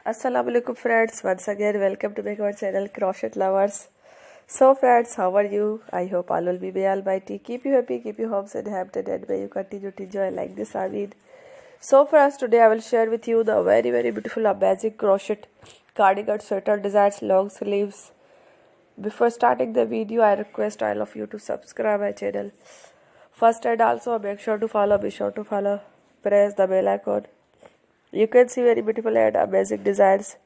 Assalamu alaikum friends, once again welcome to my channel Crochet Lovers. So friends, how are you? I hope all will be by Almighty. Keep you happy, keep you home and happy, and may you continue to enjoy like this. Amin. So friends, today I will share with you the very beautiful amazing crochet cardigan sweater designs, long sleeves. Before starting the video, I request all of you to subscribe my channel. First and also be sure to follow, press the bell icon. You can see very beautiful and amazing designs.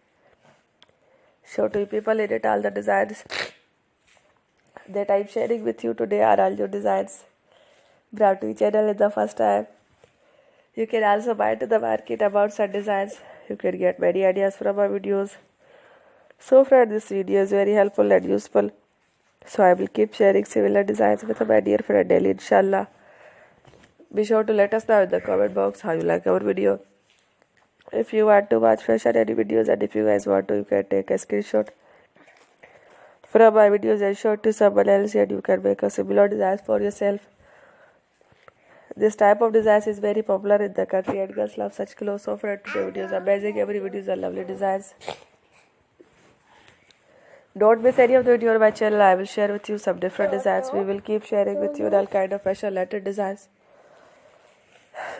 Show to you people in it all the designs that I am sharing with you today are all new designs brought to your channel in the first time. You can also buy to the market about such designs. You can get many ideas from my videos. So friends, this video is very helpful and useful. So I will keep sharing similar designs with my dear friend daily, inshallah. Be sure to let us know in the comment box how you like our video. If you want to watch fashion any videos, and if you guys want to, you can take a screenshot from my videos and show it to someone else, and you can make a similar designs for yourself. This type of designs is very popular in the country and girls love such clothes. So friends, today videos are amazing. Every video is a lovely designs. Don't miss any of the video on my channel. I will share with you some different designs. We will keep sharing with you all kind of fashion related designs.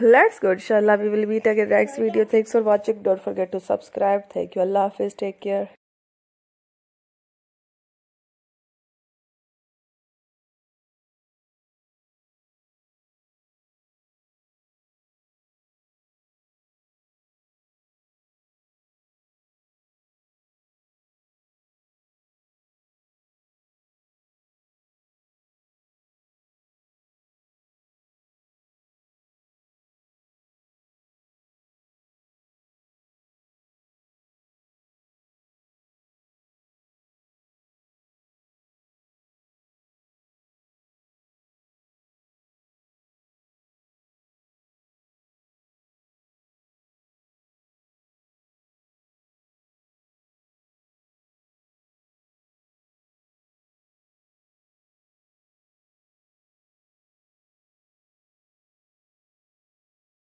Let's go, inshallah. We will meet again next video. Thanks for watching. Don't forget to subscribe. Thank you. Allah Hafiz. Take care.